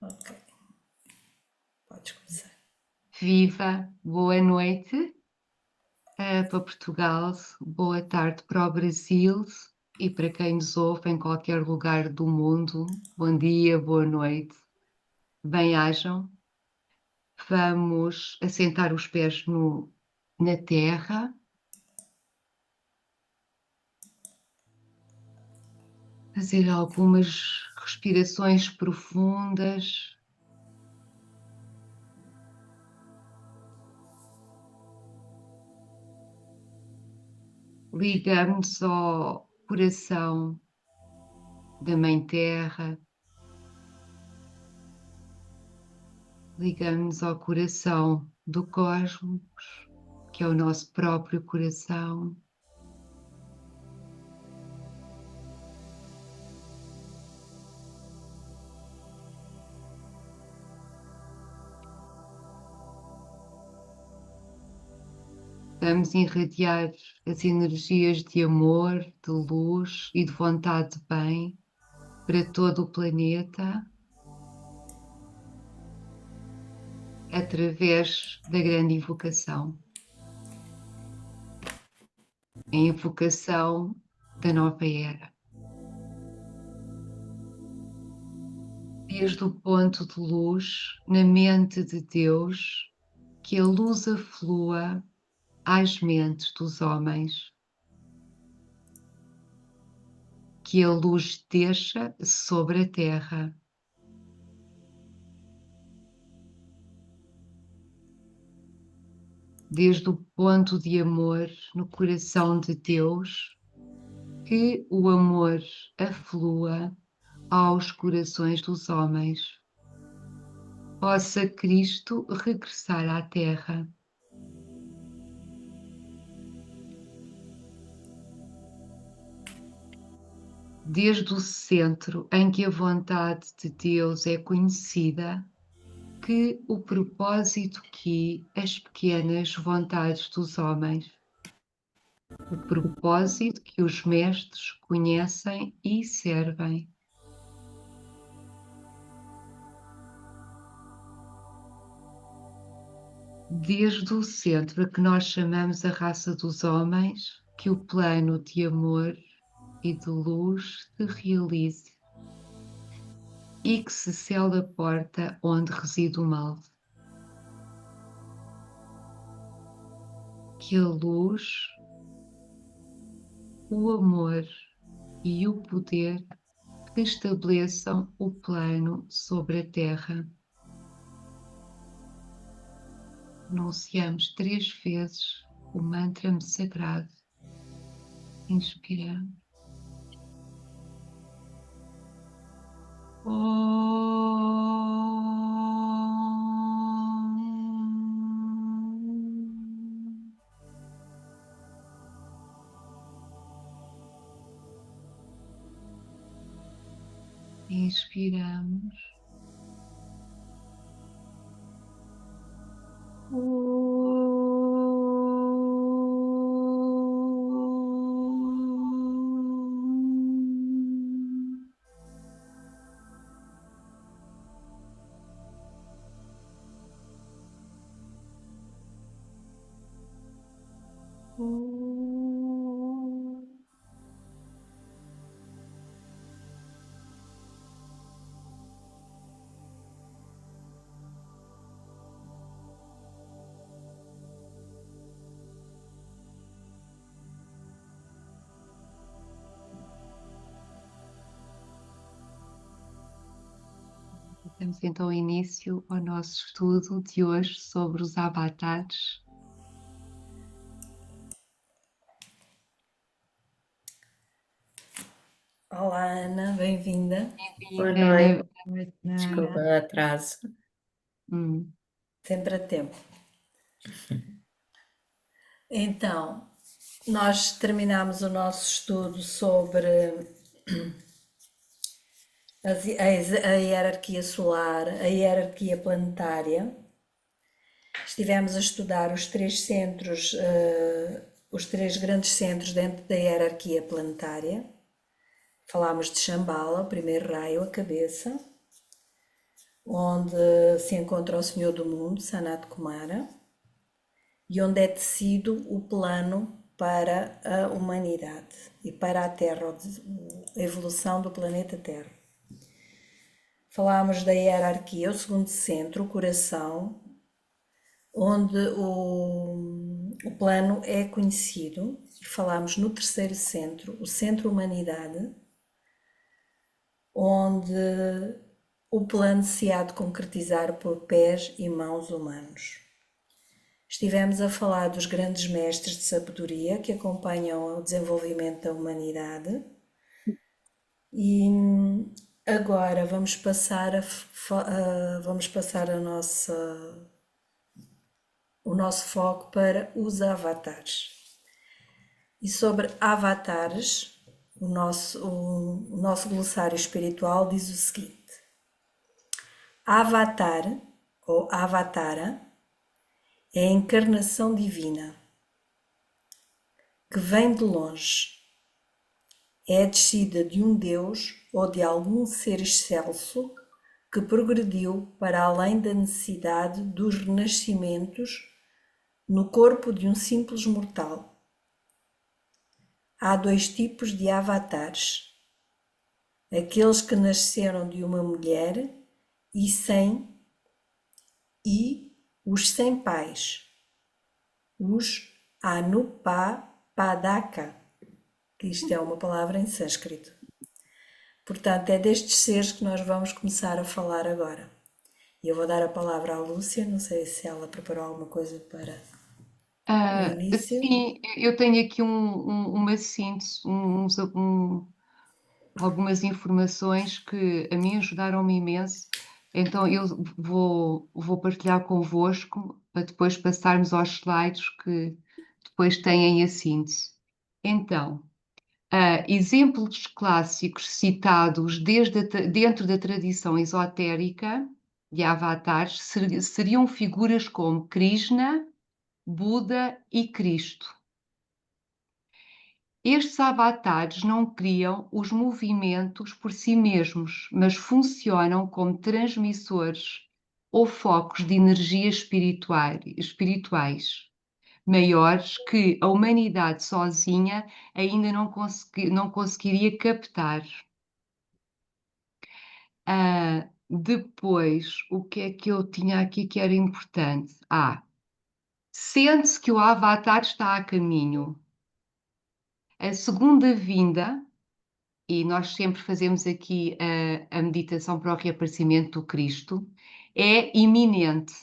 Ok, podes começar. Viva, boa noite para Portugal, boa tarde para o Brasil e para quem nos ouve em qualquer lugar do mundo, bom dia, boa noite, bem-ajam. Vamos assentar os pés na terra, fazer algumas respirações profundas. Ligamos ao coração da Mãe Terra, ligamos ao coração do cosmos, que é o nosso próprio coração. Vamos irradiar as energias de amor, de luz e de vontade de bem para todo o planeta, através da grande invocação. A invocação da nova era. Desde o ponto de luz na mente de Deus, que a luz aflua às mentes dos homens, que a luz desça sobre a terra. Desde o ponto de amor no coração de Deus, que o amor aflua aos corações dos homens. Possa Cristo regressar à terra. Desde o centro em que a vontade de Deus é conhecida, que o propósito que as pequenas vontades dos homens, o propósito que os mestres conhecem e servem. Desde o centro a que nós chamamos a raça dos homens, que o plano de amor e de luz se realize e que se cele a porta onde reside o mal. Que a luz, o amor e o poder restabeleçam o plano sobre a terra. Pronunciamos 3 vezes o mantra sagrado. Inspiramos. Inspiramos. Damos então início ao nosso estudo de hoje sobre os avatares. Olá, Ana, bem-vinda. Boa Ana, noite. Desculpa o atraso. Sempre a tempo. Então, nós terminamos o nosso estudo sobre a hierarquia solar, a hierarquia planetária. Estivemos a estudar os 3 centros, os 3 grandes centros dentro da hierarquia planetária. Falámos de Shambhala, o primeiro raio, a cabeça. onde se encontra o Senhor do Mundo, Sanat Kumara, e onde é tecido o plano para a humanidade e para a Terra, a evolução do planeta Terra. Falámos da hierarquia, o segundo centro, o coração, onde o plano é conhecido, e falámos no terceiro centro, o centro humanidade, onde o plano se há de concretizar por pés e mãos humanos. Estivemos a falar dos grandes mestres de sabedoria que acompanham o desenvolvimento da humanidade e agora vamos passar o nosso foco para os avatares. E sobre avatares, o nosso glossário espiritual diz o seguinte: Avatar ou Avatara é a encarnação divina que vem de longe, é a descida de um Deus ou de algum ser excelso que progrediu para além da necessidade dos renascimentos no corpo de um simples mortal. Há dois tipos de avatares: aqueles que nasceram de uma mulher e os sem pais, os Anupapadaka, que isto é uma palavra em sânscrito. Portanto, é destes seres que nós vamos começar a falar agora. E eu vou dar a palavra à Lúcia, não sei se ela preparou alguma coisa para o início. Sim, eu tenho aqui uma síntese, algumas informações que a mim ajudaram-me imenso, então eu vou partilhar convosco para depois passarmos aos slides que depois têm a síntese. Então, exemplos clássicos citados dentro da tradição esotérica de avatares seriam figuras como Krishna, Buda e Cristo. Estes avatares não criam os movimentos por si mesmos, mas funcionam como transmissores ou focos de energia espirituais maiores que a humanidade sozinha ainda não conseguiria captar. Depois, o que é que eu tinha aqui que era importante? Sente-se que o avatar está a caminho. A segunda vinda, e nós sempre fazemos aqui a meditação para o reaparecimento do Cristo, é iminente,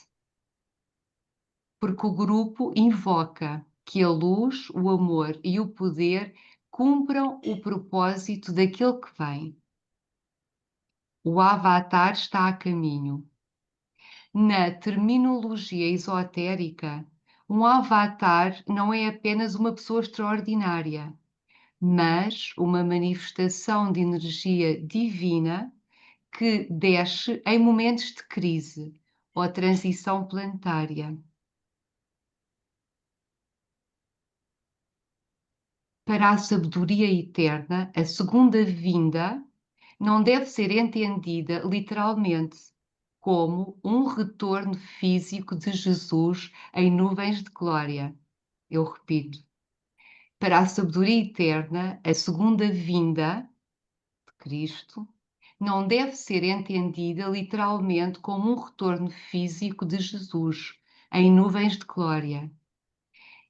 porque o grupo invoca que a luz, o amor e o poder cumpram o propósito daquele que vem. O avatar está a caminho. Na terminologia esotérica, um avatar não é apenas uma pessoa extraordinária, mas uma manifestação de energia divina que desce em momentos de crise ou transição planetária. Para a sabedoria eterna, a segunda vinda não deve ser entendida literalmente como um retorno físico de Jesus em nuvens de glória. Eu repito, para a sabedoria eterna, a segunda vinda de Cristo não deve ser entendida literalmente como um retorno físico de Jesus em nuvens de glória.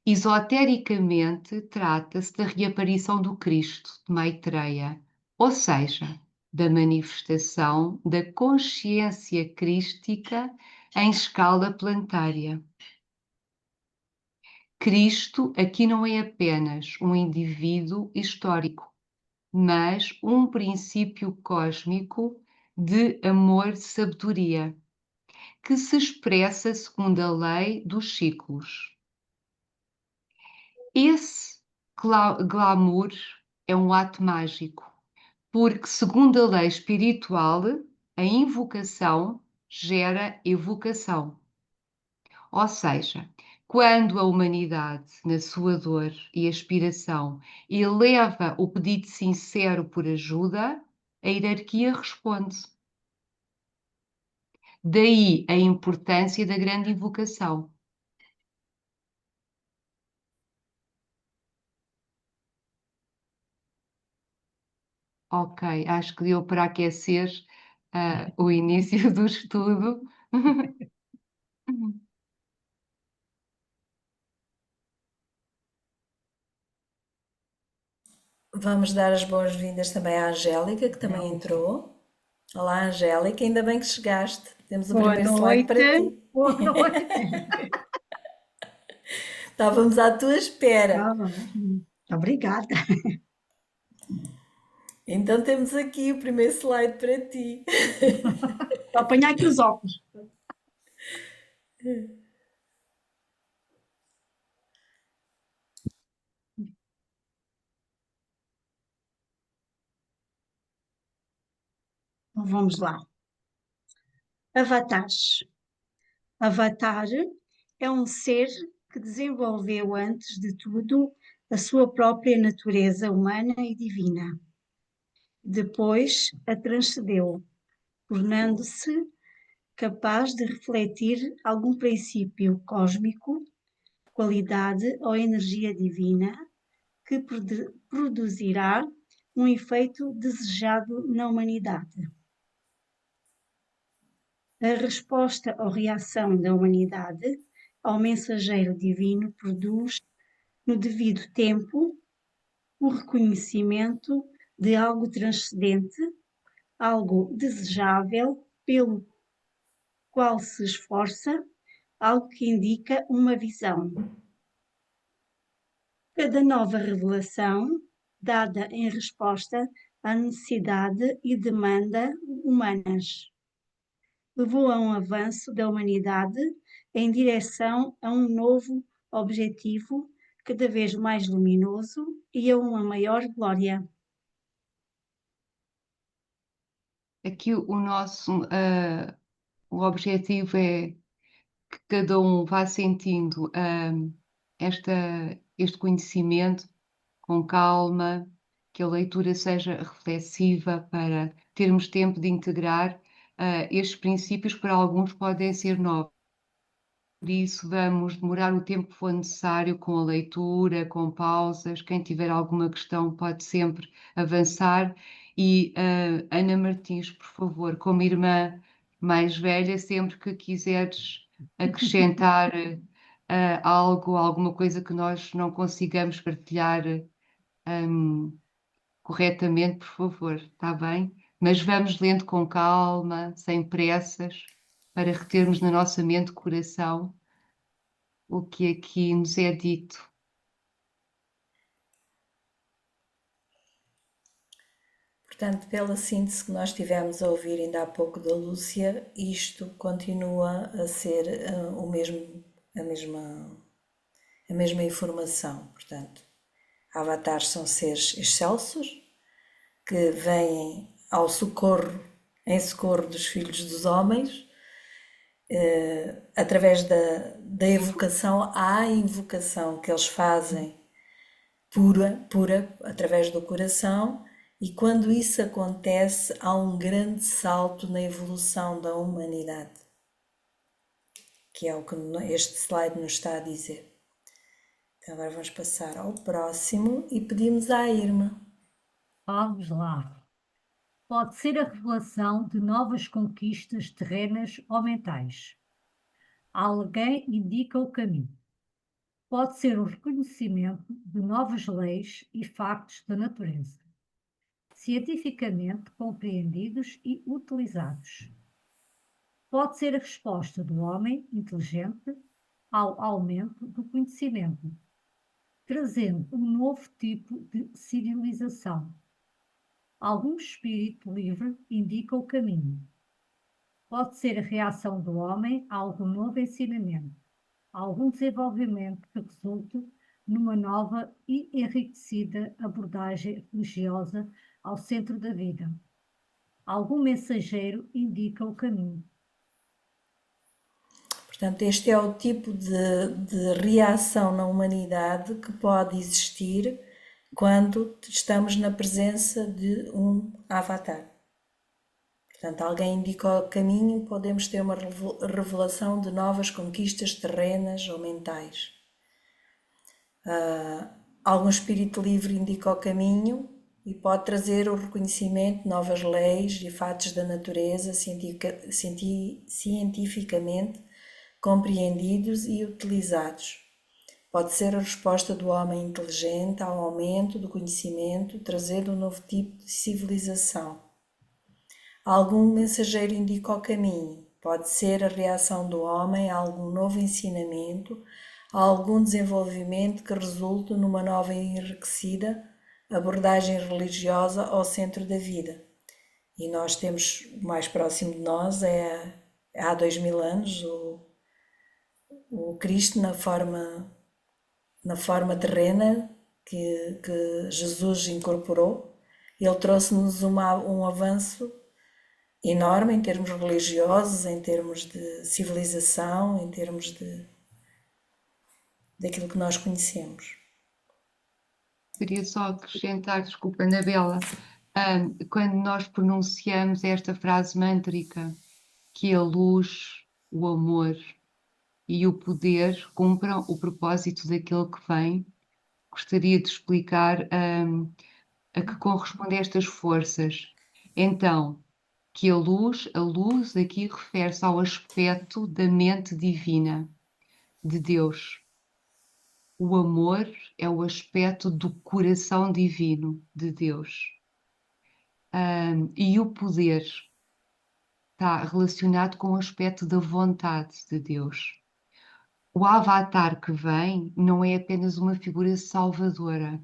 Esotericamente, trata-se da reaparição do Cristo de Maitreya, ou seja, da manifestação da consciência crística em escala planetária. Cristo aqui não é apenas um indivíduo histórico, mas um princípio cósmico de amor-sabedoria, que se expressa segundo a lei dos ciclos. Esse glamour é um ato mágico, porque, segundo a lei espiritual, a invocação gera evocação. Ou seja, quando a humanidade, na sua dor e aspiração, eleva o pedido sincero por ajuda, a hierarquia responde. Daí a importância da grande invocação. Ok, acho que deu para aquecer o início do estudo. Vamos dar as boas-vindas também à Angélica, que também entrou. Olá, Angélica, ainda bem que chegaste. Temos o Boa primeiro slide para noite. ti. Boa noite. Estávamos à tua espera. Tá bom. Obrigada. Então temos aqui o primeiro slide para ti. Vou apanhar aqui os óculos. Então vamos lá. Avatares. Avatar é um ser que desenvolveu antes de tudo a sua própria natureza humana e divina. Depois a transcendeu, tornando-se capaz de refletir algum princípio cósmico, qualidade ou energia divina que produzirá um efeito desejado na humanidade. A resposta ou reação da humanidade ao mensageiro divino produz, no devido tempo, o reconhecimento de algo transcendente, algo desejável, pelo qual se esforça, algo que indica uma visão. Cada nova revelação, dada em resposta à necessidade e demanda humanas, levou a um avanço da humanidade em direção a um novo objetivo cada vez mais luminoso e a uma maior glória. Aqui o objetivo é que cada um vá sentindo este conhecimento com calma, que a leitura seja reflexiva para termos tempo de integrar estes princípios, para alguns podem ser novos. Por isso, vamos demorar o tempo que for necessário com a leitura, com pausas. Quem tiver alguma questão pode sempre avançar. E Ana Martins, por favor, como irmã mais velha, sempre que quiseres acrescentar algo, alguma coisa que nós não consigamos partilhar corretamente, por favor, está bem? Mas vamos lendo com calma, sem pressas, para retermos na nossa mente e coração o que aqui nos é dito. Portanto, pela síntese que nós tivemos a ouvir ainda há pouco da Lúcia, isto continua a ser a mesma informação. Portanto, avatares são seres excelsos que vêm em socorro dos filhos dos homens, através da evocação, à invocação que eles fazem pura, através do coração, e quando isso acontece, há um grande salto na evolução da humanidade, que é o que este slide nos está a dizer. Então agora vamos passar ao próximo e pedimos à Irma. Vamos lá. Pode ser a revelação de novas conquistas terrenas ou mentais. Alguém indica o caminho. Pode ser o reconhecimento de novas leis e factos da natureza, cientificamente compreendidos e utilizados. Pode ser a resposta do homem inteligente ao aumento do conhecimento, trazendo um novo tipo de civilização. Algum espírito livre indica o caminho. Pode ser a reação do homem a algum novo ensinamento, a algum desenvolvimento que resulte numa nova e enriquecida abordagem religiosa ao centro da vida. Algum mensageiro indica o caminho. Portanto, este é o tipo de reação na humanidade que pode existir quando estamos na presença de um avatar. Portanto, alguém indica o caminho, podemos ter uma revelação de novas conquistas terrenas ou mentais. Algum espírito livre indica o caminho e pode trazer o reconhecimento de novas leis e fatos da natureza cientificamente compreendidos e utilizados. Pode ser a resposta do homem inteligente ao aumento do conhecimento, trazendo um novo tipo de civilização. Algum mensageiro indica o caminho. Pode ser a reação do homem a algum novo ensinamento, a algum desenvolvimento que resulte numa nova e enriquecida abordagem religiosa ao centro da vida. E nós temos, o mais próximo de nós há 2000 anos, o Cristo na forma terrena que Jesus incorporou. Ele trouxe-nos um avanço enorme em termos religiosos, em termos de civilização, em termos daquilo que nós conhecemos. Queria só acrescentar, desculpa, Anabela, quando nós pronunciamos esta frase mântrica, que a luz, o amor e o poder cumpram o propósito daquele que vem, gostaria de explicar a que correspondem estas forças. Então, que a luz aqui refere-se ao aspecto da mente divina de Deus. O amor é o aspecto do coração divino de Deus. E o poder está relacionado com o aspecto da vontade de Deus. O avatar que vem não é apenas uma figura salvadora,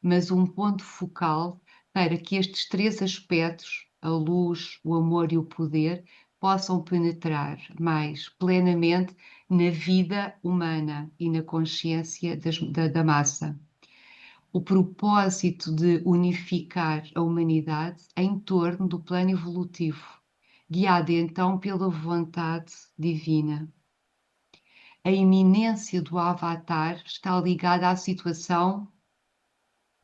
mas um ponto focal para que estes três aspectos, a luz, o amor e o poder, possam penetrar mais plenamente na vida humana e na consciência da massa. O propósito de unificar a humanidade em torno do plano evolutivo, guiado então pela vontade divina. A iminência do avatar está ligada à situação,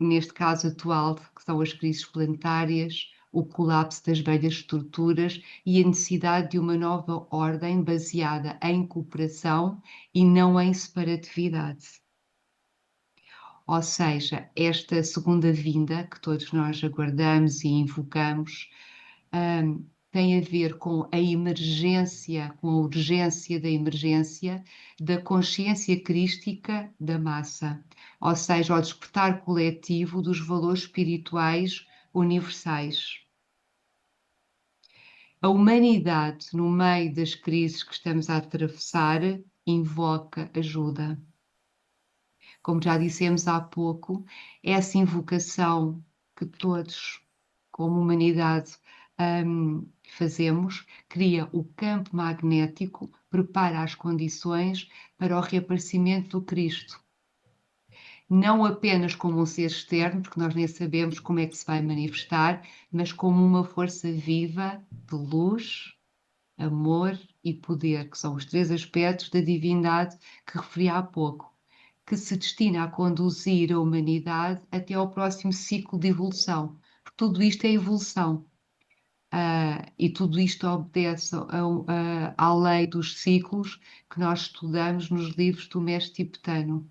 neste caso atual, que são as crises planetárias, o colapso das velhas estruturas e a necessidade de uma nova ordem baseada em cooperação e não em separatividade. Ou seja, esta segunda vinda, que todos nós aguardamos e invocamos, tem a ver com a emergência, com a urgência da emergência da consciência crística da massa, ou seja, ao despertar coletivo dos valores espirituais universais. A humanidade, no meio das crises que estamos a atravessar, invoca ajuda. Como já dissemos há pouco, essa invocação que todos, como humanidade, fazemos, cria o campo magnético, prepara as condições para o reaparecimento do Cristo. Não apenas como um ser externo, porque nós nem sabemos como é que se vai manifestar, mas como uma força viva de luz, amor e poder, que são os três aspectos da divindade que referi há pouco, que se destina a conduzir a humanidade até ao próximo ciclo de evolução. Porque tudo isto é evolução. E tudo isto obedece à lei dos ciclos que nós estudamos nos livros do mestre tibetano.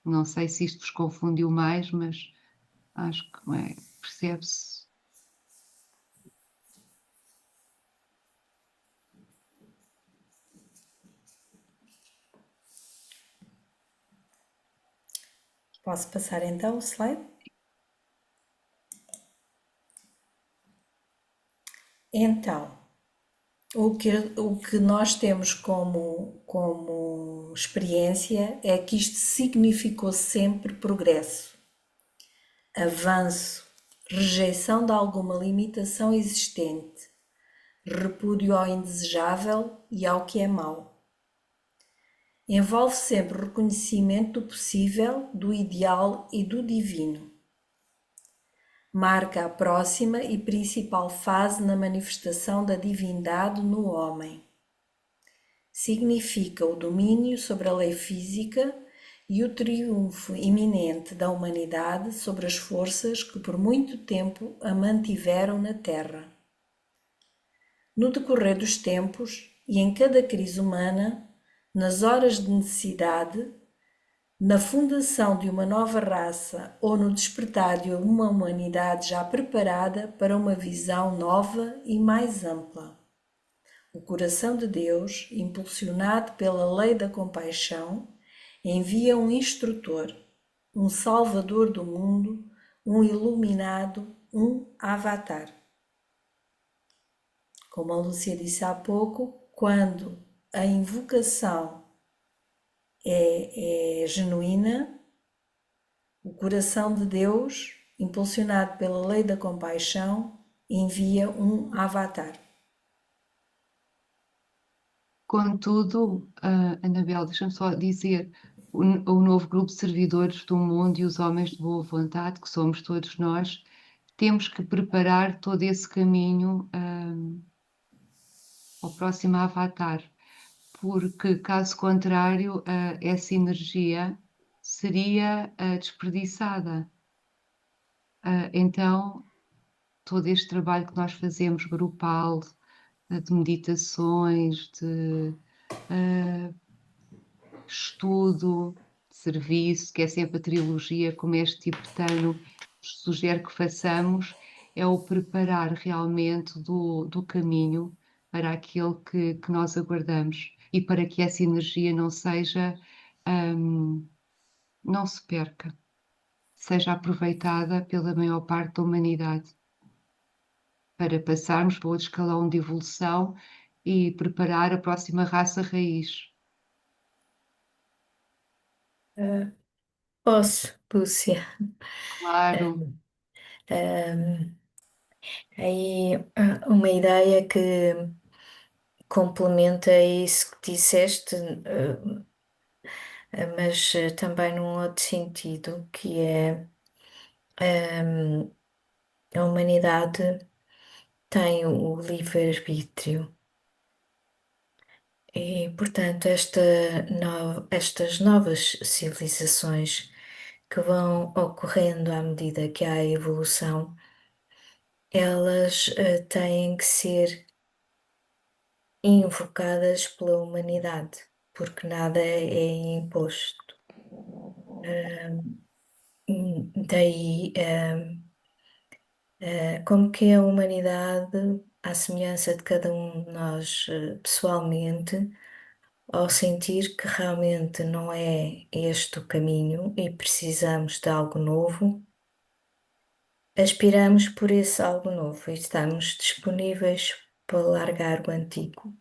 Não sei se isto vos confundiu mais, mas acho que percebe-se. Posso passar então o slide? Então, o que nós temos como experiência é que isto significou sempre progresso, avanço, rejeição de alguma limitação existente, repúdio ao indesejável e ao que é mau. Envolve sempre o reconhecimento do possível, do ideal e do divino. Marca a próxima e principal fase na manifestação da divindade no homem. Significa o domínio sobre a lei física e o triunfo iminente da humanidade sobre as forças que por muito tempo a mantiveram na Terra. no decorrer dos tempos e em cada crise humana, nas horas de necessidade, na fundação de uma nova raça ou no despertar de uma humanidade já preparada para uma visão nova e mais ampla. O coração de Deus, impulsionado pela lei da compaixão, envia um instrutor, um salvador do mundo, um iluminado, um avatar. Como a Lúcia disse há pouco, quando a invocação é genuína, o coração de Deus, impulsionado pela lei da compaixão, envia um avatar. Contudo, Anabel, deixa-me só dizer, o novo grupo de servidores do mundo e os homens de boa vontade, que somos todos nós, temos que preparar todo esse caminho ao próximo avatar, porque caso contrário, essa energia seria desperdiçada. Então, todo este trabalho que nós fazemos grupal, de meditações, de estudo, de serviço, que é sempre a trilogia, como este tibetano sugere que façamos, é o preparar realmente do caminho para aquele que nós aguardamos e para que essa energia não seja, não se perca, seja aproveitada pela maior parte da humanidade, para passarmos para outro escalão de evolução e preparar a próxima raça raiz. Posso, Lúcia. Claro. Aí uma ideia que complementa isso que disseste, mas também num outro sentido, que é a humanidade tem o livre-arbítrio. E, portanto, estas novas civilizações que vão ocorrendo à medida que há a evolução, elas têm que ser invocadas pela humanidade, porque nada é imposto. Daí, como que a humanidade, à semelhança de cada um de nós pessoalmente, ao sentir que realmente não é este o caminho e precisamos de algo novo, aspiramos por esse algo novo e estamos disponíveis para largar o antigo.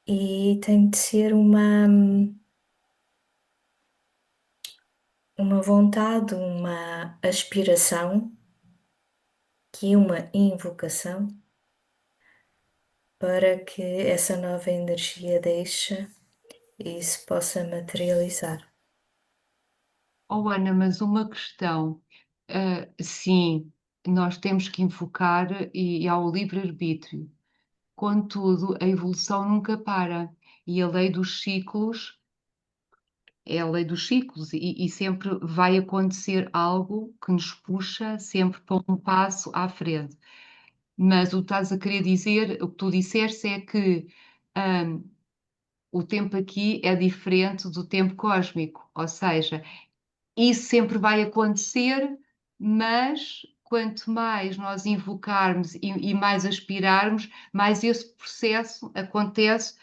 E tem de ser uma vontade, uma aspiração e uma invocação para que essa nova energia deixe e se possa materializar. Oh, Ana, mas uma questão. Sim, nós temos que invocar e há o livre-arbítrio. Contudo, a evolução nunca para. E a lei dos ciclos é a lei dos ciclos e sempre vai acontecer algo que nos puxa sempre para um passo à frente. Mas o que estás a querer dizer, o que tu disseste é que o tempo aqui é diferente do tempo cósmico, ou seja, isso sempre vai acontecer, mas quanto mais nós invocarmos e mais aspirarmos, mais esse processo acontece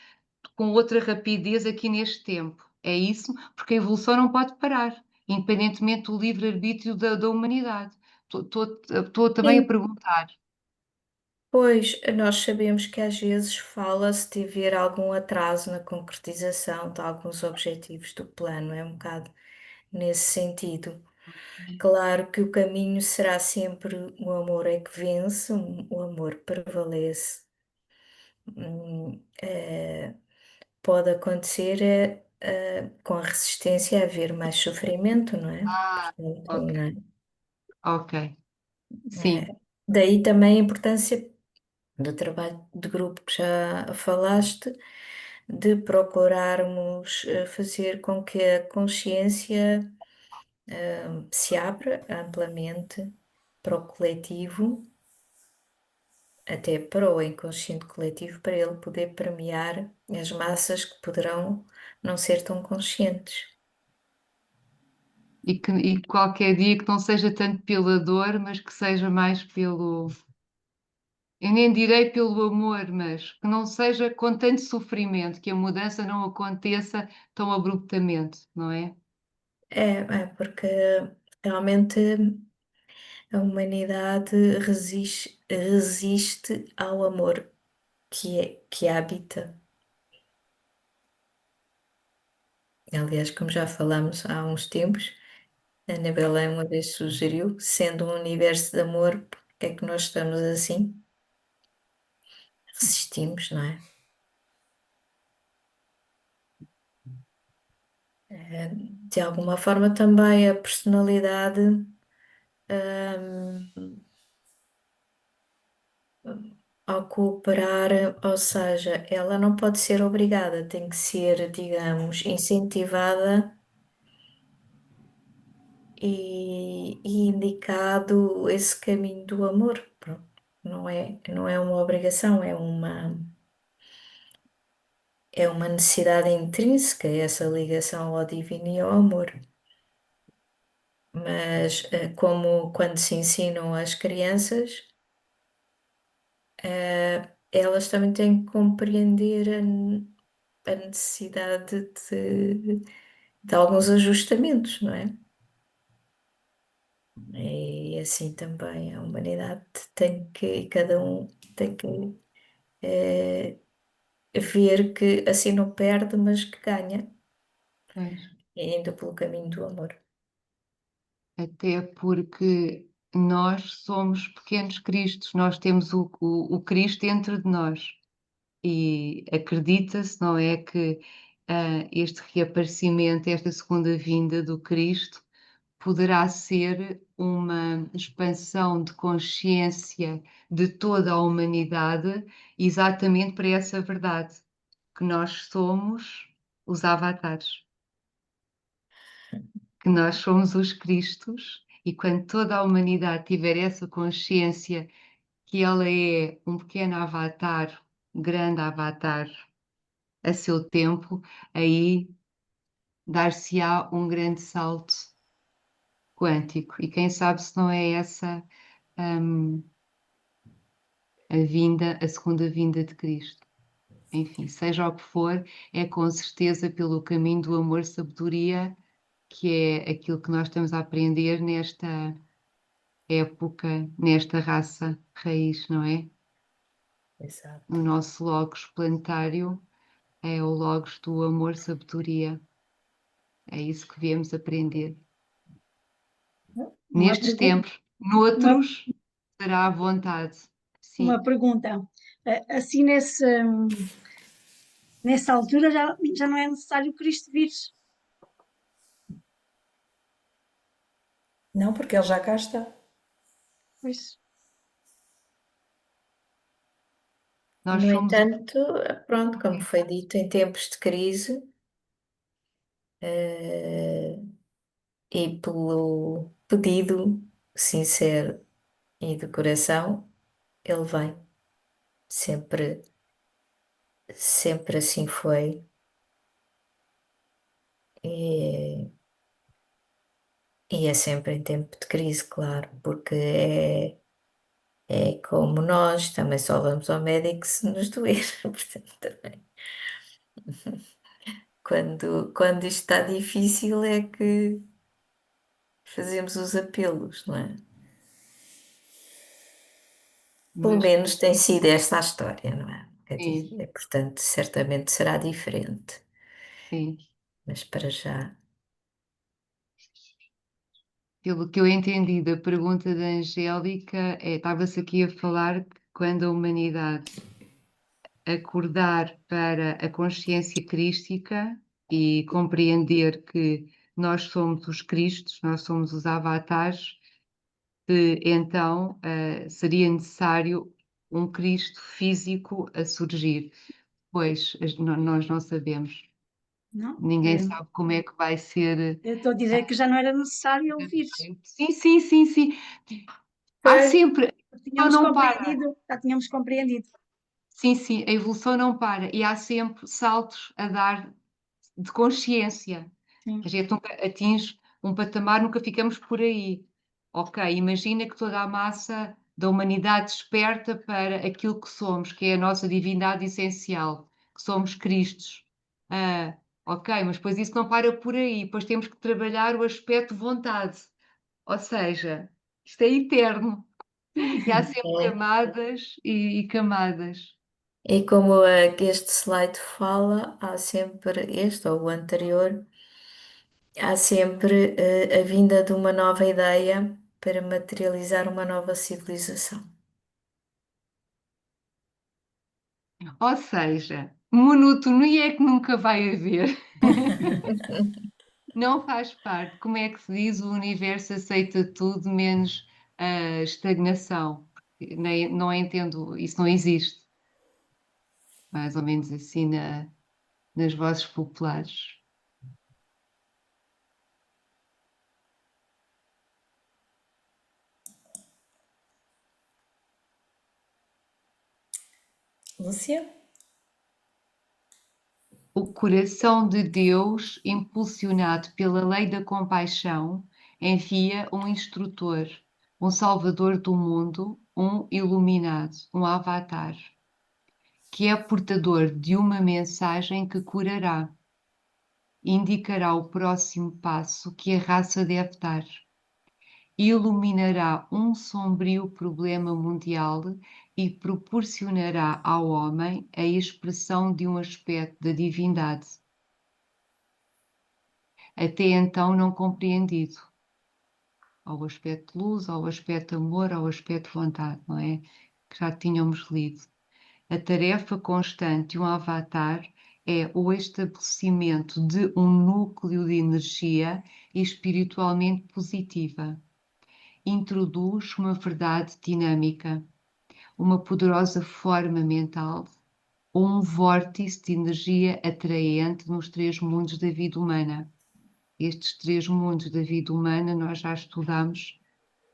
com outra rapidez aqui neste tempo. É isso? Porque a evolução não pode parar, independentemente do livre-arbítrio da humanidade. Estou também a Sim, perguntar. pois nós sabemos que às vezes fala-se de haver algum atraso na concretização de alguns objetivos do plano, é um bocado nesse sentido. Claro que o caminho será sempre o amor é que vence, o amor prevalece. Pode acontecer com a resistência haver mais sofrimento, não é? Ah, Portanto, ok, não é? ok. Sim. Daí também a importância do trabalho de grupo que já falaste, de procurarmos fazer com que a consciência se abra amplamente para o coletivo até para o inconsciente coletivo, para ele poder permear as massas que poderão não ser tão conscientes. E qualquer dia que não seja tanto pela dor, mas que seja mais eu nem direi pelo amor, mas que não seja com tanto sofrimento, que a mudança não aconteça tão abruptamente, não é? É porque realmente a humanidade resiste ao amor que a habita. Aliás, como já falámos há uns tempos, a Anabela uma vez sugeriu, sendo um universo de amor, porque é que nós estamos assim? Resistimos, não é? De alguma forma também a personalidade ao cooperar, ou seja, ela não pode ser obrigada, tem que ser, digamos, incentivada e indicado esse caminho do amor. Pronto. Não é uma obrigação, é uma necessidade intrínseca, essa ligação ao divino e ao amor. Mas como quando se ensinam às crianças, elas também têm que compreender a necessidade de alguns ajustamentos, não é? E assim também a humanidade cada um tem que ver que assim não perde, mas que ganha, Pois. indo pelo caminho do amor. Até porque nós somos pequenos Cristos, nós temos o Cristo dentro de nós. E acredita-se, não é, que este reaparecimento, esta segunda vinda do Cristo, poderá ser uma expansão de consciência de toda a humanidade, exatamente para essa verdade, que nós somos os avatares, que nós somos os Cristos, e quando toda a humanidade tiver essa consciência que ela é um pequeno avatar, grande avatar, a seu tempo, aí dar-se-á um grande salto quântico. E quem sabe se não é essa a segunda vinda de Cristo. Enfim, seja o que for, é com certeza pelo caminho do amor, sabedoria, que é aquilo que nós estamos a aprender nesta época, nesta raça raiz, não é? Exato. O nosso logos planetário é o logos do amor, sabedoria. É isso que viemos aprender. Uma Nestes pergunta, tempos, uma, noutros, será à vontade. uma Sim, pergunta. Assim, nessa altura já não é necessário Cristo vir. Não, porque ele já cá está. Pois, nós No somos entanto, pronto, como foi dito, em tempos de crise, e pelo pedido sincero e de coração, ele vem. Sempre, sempre assim foi. E, e é sempre em tempo de crise, claro, porque é como nós, também só vamos ao médico se nos doer. Portanto, também. Quando isto está difícil é que fazemos os apelos, não é? Pelo mas menos tem sido esta a história, não é? sim, Portanto, certamente será diferente, sim. mas para já, Pelo que eu entendi da pergunta da Angélica, estava-se aqui a falar que quando a humanidade acordar para a consciência crística e compreender que nós somos os Cristos, nós somos os avatares, então seria necessário um Cristo físico a surgir. Pois nós não sabemos. não? Ninguém sabe como é que vai ser. Eu estou a dizer que já não era necessário ele vir. Sim, sim, sim, sim. Há pois, sempre, Tínhamos não para. compreendido, já tínhamos compreendido. Sim, sim, a evolução não para e há sempre saltos a dar de consciência. Sim. A gente nunca atinge um patamar, nunca ficamos por aí. Ok, imagina que toda a massa da humanidade desperta para aquilo que somos, que é a nossa divindade essencial, que somos Cristos. Ah, ok, mas depois isso não para por aí, depois temos que trabalhar o aspecto vontade. Ou seja, isto é eterno. E há sempre É. camadas e camadas. E como este slide fala, há sempre este ou o anterior, há sempre a vinda de uma nova ideia para materializar uma nova civilização. Ou seja, monotonia é que nunca vai haver. Não faz parte. Como é que se diz? O universo aceita tudo menos a estagnação. Não entendo, isso não existe. Mais ou menos assim nas vozes populares. Lúcia? O coração de Deus, impulsionado pela lei da compaixão, envia um instrutor, um salvador do mundo, um iluminado, um avatar, que é portador de uma mensagem que curará, indicará o próximo passo que a raça deve dar, iluminará um sombrio problema mundial e proporcionará ao homem a expressão de um aspecto da divindade, até então não compreendido, ao aspecto de luz, ao aspecto de amor, ao aspecto de vontade, não é? Que já tínhamos lido. A tarefa constante de um avatar é o estabelecimento de um núcleo de energia espiritualmente positiva. Introduz uma verdade dinâmica, uma poderosa forma mental ou um vórtice de energia atraente nos três mundos da vida humana. Estes três mundos da vida humana nós já estudamos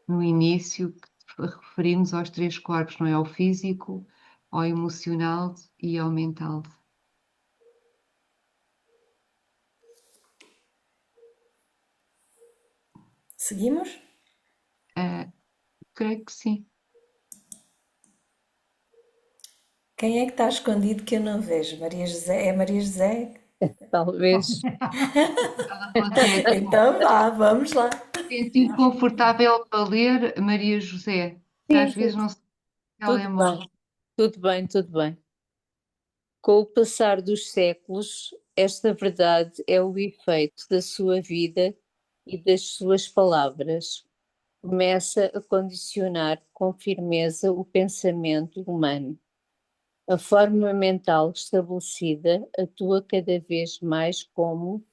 no início, que referimos aos três corpos, não é? Ao físico, ao emocional e ao mental. Seguimos? Creio que sim. Quem é que está escondido que eu não vejo? Maria José? É Maria José? Talvez. Ela consegue Então vá, vamos lá. sentir confortável para ler Maria José, que Sim, às sim, vezes não se tudo telemóvel. bem, tudo bem, tudo bem. Com o passar dos séculos, esta verdade é o efeito da sua vida e das suas palavras. Começa a condicionar com firmeza o pensamento humano. A forma mental estabelecida atua cada vez mais como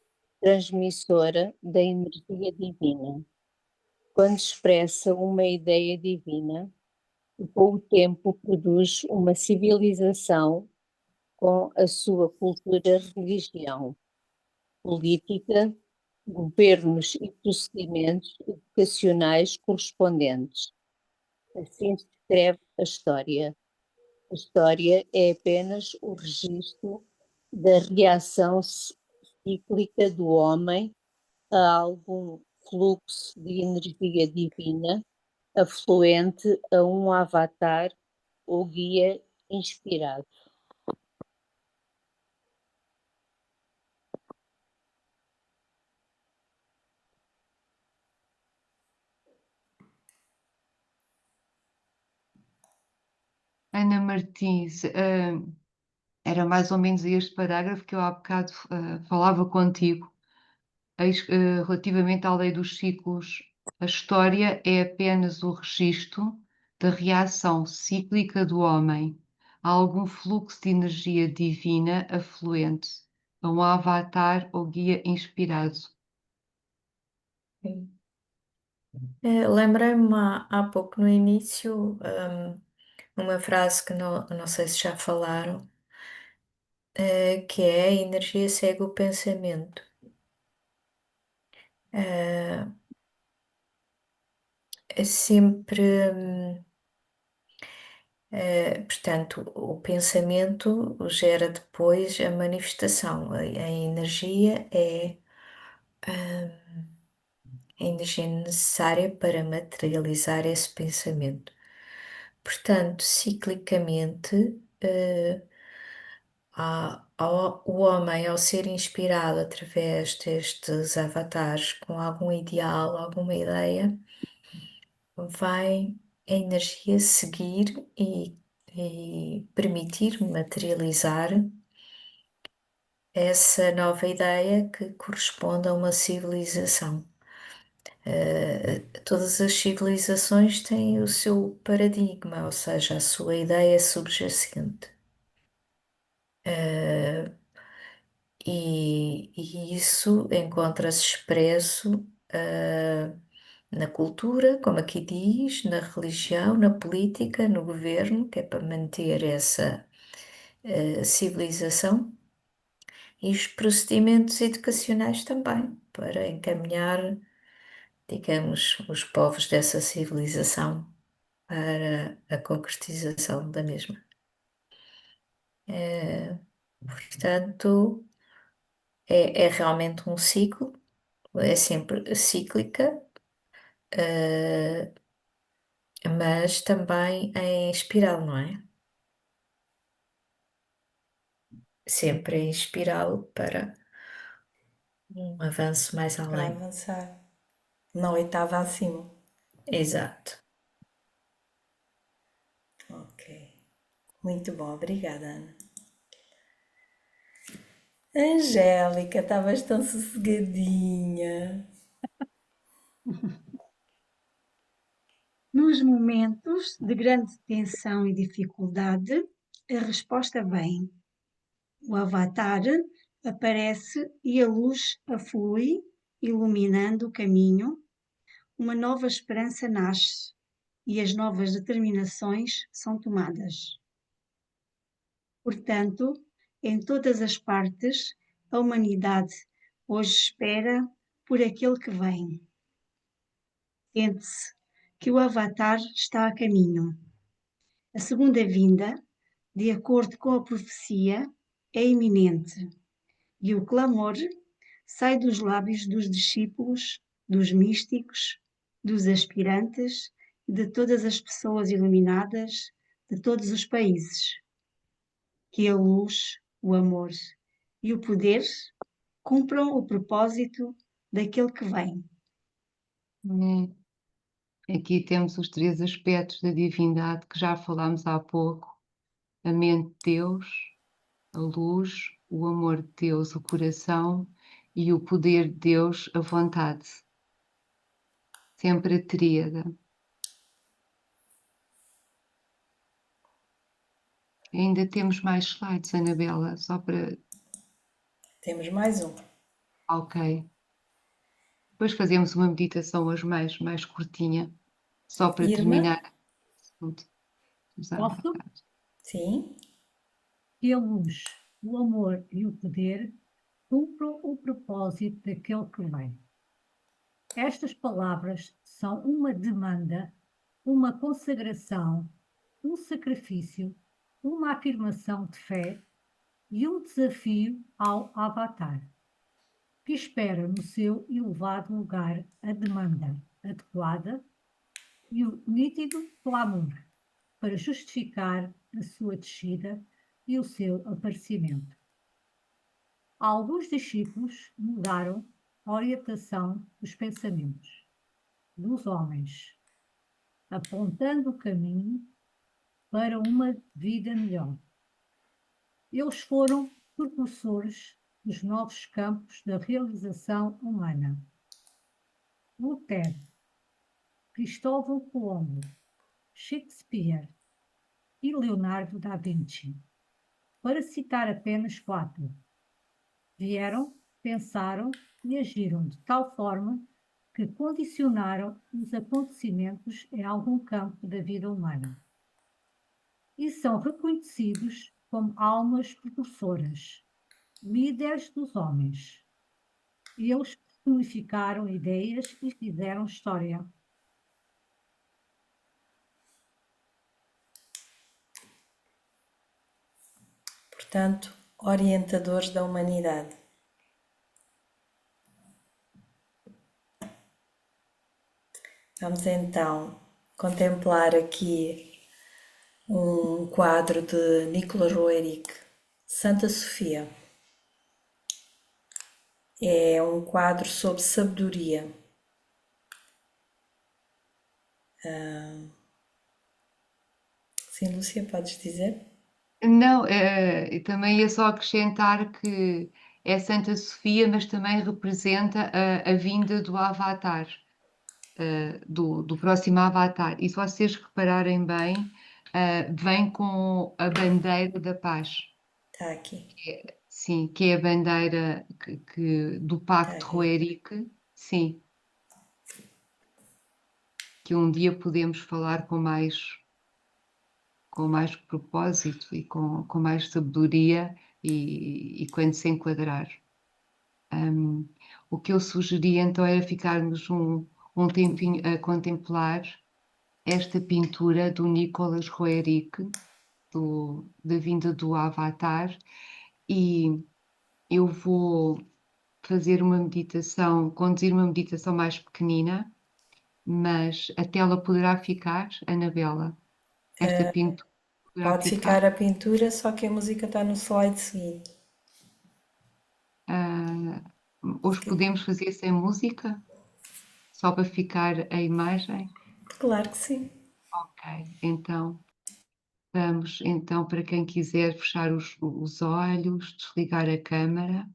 transmissora da energia divina. Quando expressa uma ideia divina, e com o tempo produz uma civilização com a sua cultura, religião, política, governos e procedimentos educacionais correspondentes. Assim se escreve a história. A história é apenas o registro da reação cíclica do homem a algum fluxo de energia divina afluente a um avatar ou guia inspirado. Ana Martins, era mais ou menos este parágrafo que eu há bocado falava contigo, relativamente à lei dos ciclos. A história é apenas o registro da reação cíclica do homem a algum fluxo de energia divina afluente, a um avatar ou guia inspirado. Lembrei-me há pouco no início, uma frase que não sei se já falaram, que é a energia segue o pensamento. É sempre, Portanto, o pensamento gera depois a manifestação. A energia é a energia necessária para materializar esse pensamento. Portanto, ciclicamente, o homem, ao ser inspirado através destes avatares com algum ideal, alguma ideia, vai a energia seguir e permitir materializar essa nova ideia que corresponde a uma civilização. Todas as civilizações têm o seu paradigma, ou seja, a sua ideia subjacente. E isso encontra-se expresso na cultura, como aqui diz, na religião, na política, no governo, que é para manter essa civilização, e os procedimentos educacionais também, para encaminhar, digamos, os povos dessa civilização para a concretização da mesma. Portanto, é realmente um ciclo, é sempre cíclica, mas também em espiral, não é? Sempre em espiral para um avanço mais Para além. avançar. Na oitava acima. Exato. Ok. Muito bom, obrigada, Ana. Angélica, estavas tão sossegadinha. Nos momentos de grande tensão e dificuldade, a resposta vem. O avatar aparece e a luz aflui, iluminando o caminho. Uma nova esperança nasce e as novas determinações são tomadas. Portanto, em todas as partes, a humanidade hoje espera por aquele que vem. Sente-se que o avatar está a caminho. A segunda vinda, de acordo com a profecia, é iminente, e o clamor sai dos lábios dos discípulos, dos místicos, dos aspirantes e de todas as pessoas iluminadas de todos os países. Que a luz, o amor e o poder cumpram o propósito daquele que vem. Aqui temos os 3 aspectos da divindade que já falámos há pouco: a mente de Deus, a luz, o amor de Deus, o coração, e o poder de Deus, a vontade. Sempre a tríada. Ainda temos mais slides, Anabela, só para... Temos mais um. Ok. Depois fazemos uma meditação hoje mais curtinha, só para Irma? terminar o assunto dos Posso? avatares. Sim. Que a luz, o amor e o poder cumpram o propósito daquele que vem. Estas palavras são uma demanda, uma consagração, um sacrifício, uma afirmação de fé e um desafio ao avatar, que espera no seu elevado lugar a demanda adequada e o nítido clamor para justificar a sua descida e o seu aparecimento. Alguns discípulos mudaram a orientação dos pensamentos dos homens, apontando o caminho para uma vida melhor. Eles foram precursores dos novos campos da realização humana. Lutero, Cristóvão Colombo, Shakespeare e Leonardo da Vinci, para citar apenas 4, vieram, pensaram e agiram de tal forma que condicionaram os acontecimentos em algum campo da vida humana e são reconhecidos como almas precursoras, líderes dos homens. Eles personificaram ideias e fizeram história. portanto, orientadores da humanidade. Vamos então contemplar aqui um quadro de Nicolas Roerich, Santa Sofia. É um quadro sobre sabedoria. Sim, Lúcia, podes dizer? Não, também ia só acrescentar que é Santa Sofia, mas também representa a vinda do Avatar, do próximo Avatar. E se vocês repararem bem, vem com a bandeira da paz. Está aqui. Sim, que é a bandeira do Pacto Tá aí. Roerich, sim, que um dia podemos falar com mais propósito e com mais sabedoria e quando se enquadrar. O que eu sugeria então era ficarmos um tempinho a contemplar esta pintura do Nicolas Roerich, da vinda do Avatar, e eu vou fazer uma meditação, conduzir uma meditação mais pequenina, mas a tela poderá ficar, Anabela? Esta pintura poderá Pode ficar? ficar a pintura, só que a música está no slide seguinte. Ah, hoje podemos fazer sem música? Só para ficar a imagem? Claro que sim. Ok, então vamos, então, para quem quiser fechar os olhos, desligar a câmara.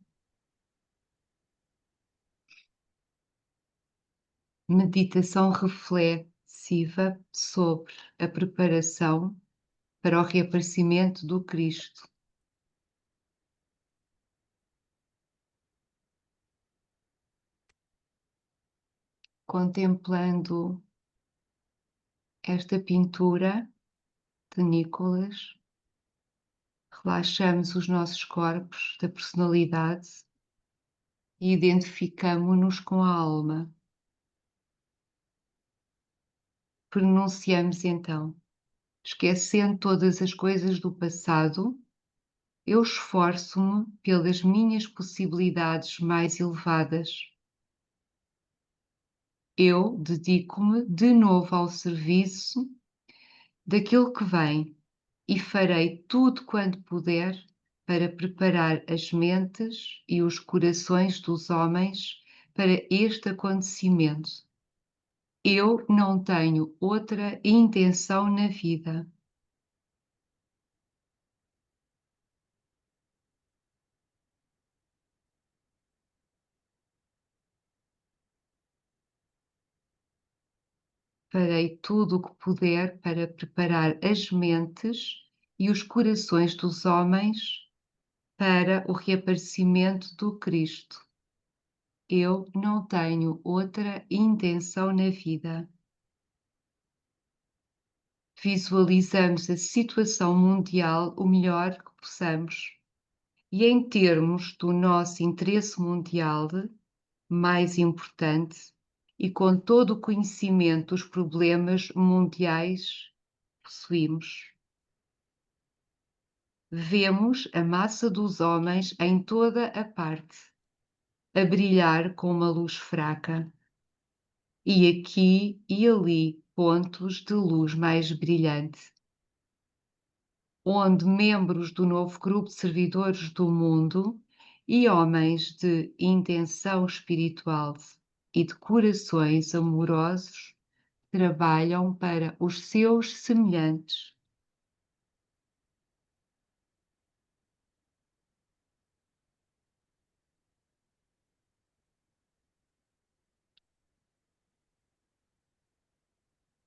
Meditação reflexiva sobre a preparação para o reaparecimento do Cristo. Contemplando esta pintura de Nicolas, relaxamos os nossos corpos da personalidade e identificamo-nos com a alma. Pronunciamos então, esquecendo todas as coisas do passado, eu esforço-me pelas minhas possibilidades mais elevadas. Eu dedico-me de novo ao serviço daquilo que vem e farei tudo quanto puder para preparar as mentes e os corações dos homens para este acontecimento. Eu não tenho outra intenção na vida. Farei tudo o que puder para preparar as mentes e os corações dos homens para o reaparecimento do Cristo. Eu não tenho outra intenção na vida. Visualizamos a situação mundial o melhor que possamos e, em termos do nosso interesse mundial mais importante e com todo o conhecimento dos problemas mundiais que possuímos. Vemos a massa dos homens em toda a parte, a brilhar com uma luz fraca, e aqui e ali pontos de luz mais brilhante, onde membros do novo grupo de servidores do mundo e homens de intenção espiritual e de corações amorosos trabalham para os seus semelhantes.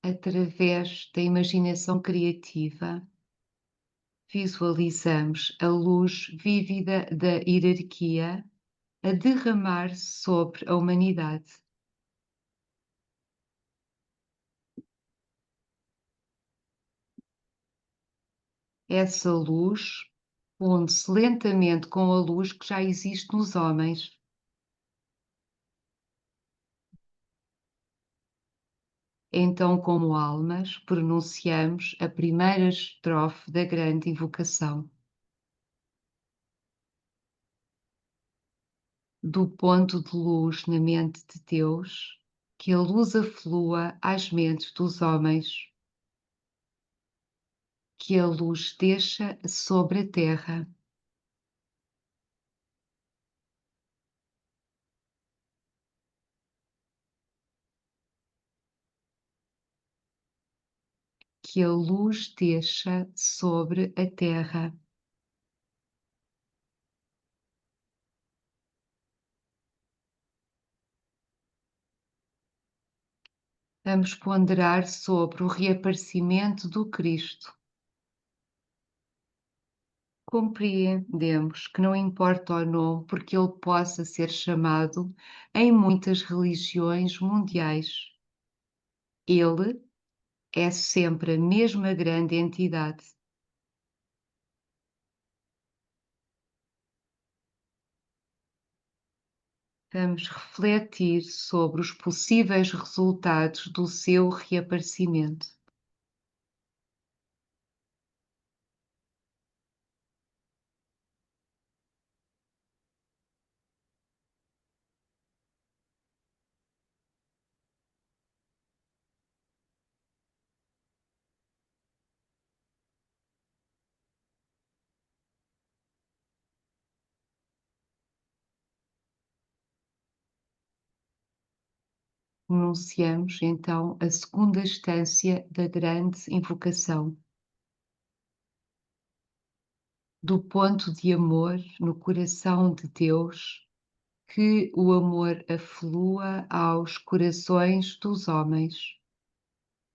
Através da imaginação criativa, visualizamos a luz vívida da hierarquia a derramar-se sobre a humanidade. Essa luz funde-se lentamente com a luz que já existe nos homens. Então, como almas, pronunciamos a primeira estrofe da grande invocação. do ponto de luz na mente de Deus, que a luz aflua às mentes dos homens, que a luz desça sobre a terra, que a luz desça sobre a terra. Vamos ponderar sobre o reaparecimento do Cristo. Compreendemos que não importa o nome porque ele possa ser chamado em muitas religiões mundiais. Ele é sempre a mesma grande entidade. Vamos refletir sobre os possíveis resultados do seu reaparecimento. Pronunciamos então a segunda instância da grande invocação. Do ponto de amor no coração de Deus, que o amor aflua aos corações dos homens.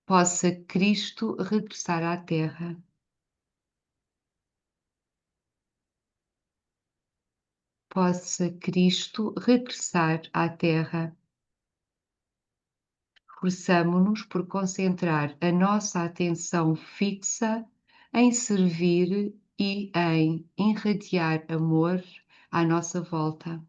Possa Cristo regressar à Terra. Possa Cristo regressar à Terra. Esforçamo-nos por concentrar a nossa atenção fixa em servir e em irradiar amor à nossa volta.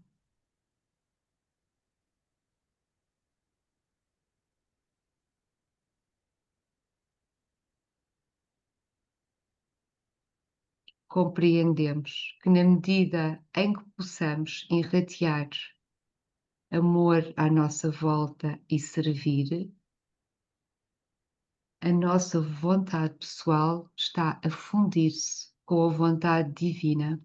Compreendemos que, na medida em que possamos irradiar amor à nossa volta e servir, a nossa vontade pessoal está a fundir-se com a vontade divina.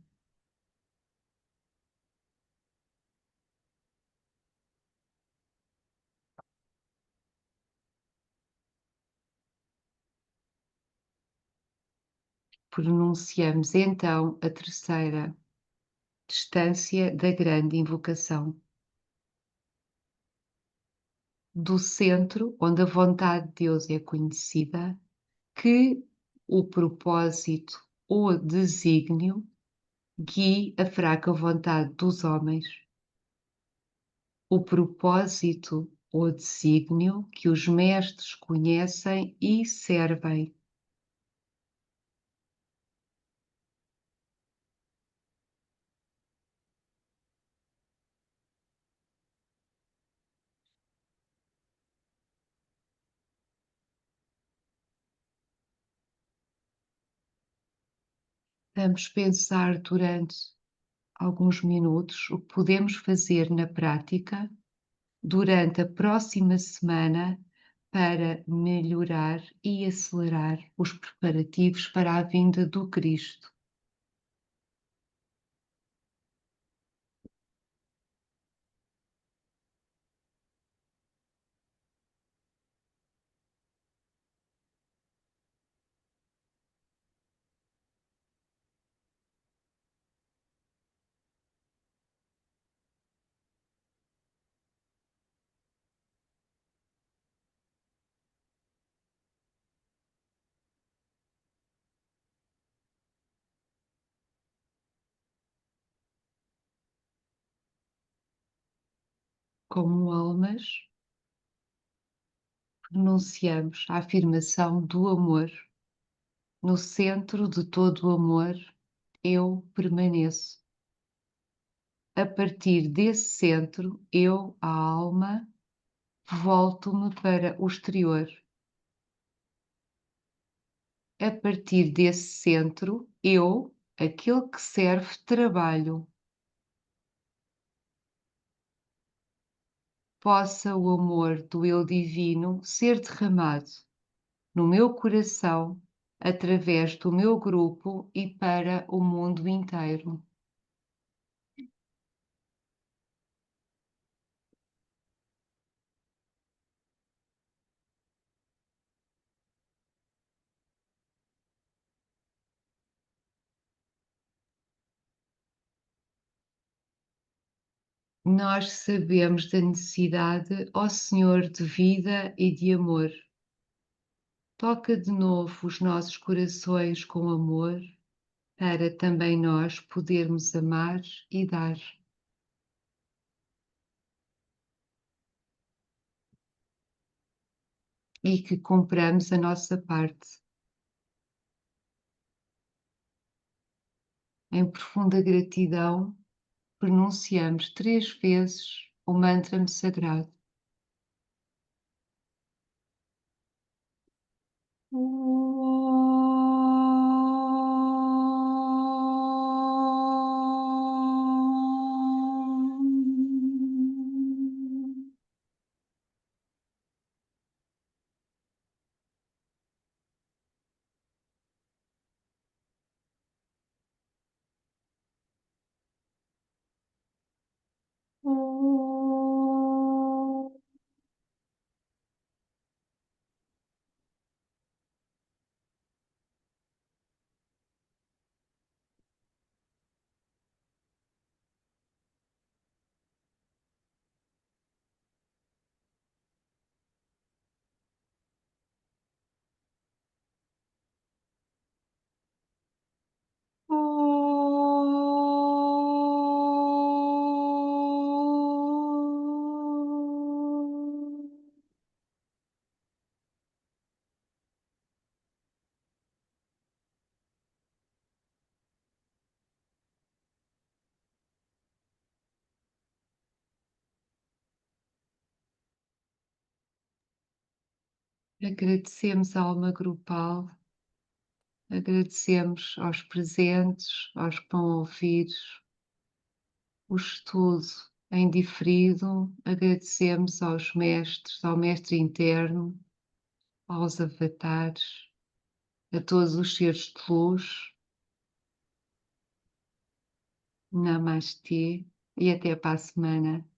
Pronunciamos então a terceira distância da grande invocação. Do centro, onde a vontade de Deus é conhecida, que o propósito ou desígnio guie a fraca vontade dos homens. O propósito ou desígnio que os mestres conhecem e servem. Vamos pensar durante alguns minutos o que podemos fazer na prática durante a próxima semana para melhorar e acelerar os preparativos para a vinda do Cristo. Como almas, pronunciamos a afirmação do amor. No centro de todo o amor, eu permaneço. A partir desse centro, eu, a alma, volto-me para o exterior. A partir desse centro, eu, aquele que serve, trabalho. possa o amor do eu divino ser derramado no meu coração, através do meu grupo e para o mundo inteiro. Nós sabemos da necessidade, ó Senhor, de vida e de amor. Toca de novo os nossos corações com amor, para também nós podermos amar e dar. E que cumpramos a nossa parte. Em profunda gratidão, pronunciamos 3 vezes o mantra sagrado. Agradecemos a alma grupal, agradecemos aos presentes, aos que vão ouvir o estudo em diferido, agradecemos aos mestres, ao mestre interno, aos avatares, a todos os seres de luz. Namastê e até para a semana.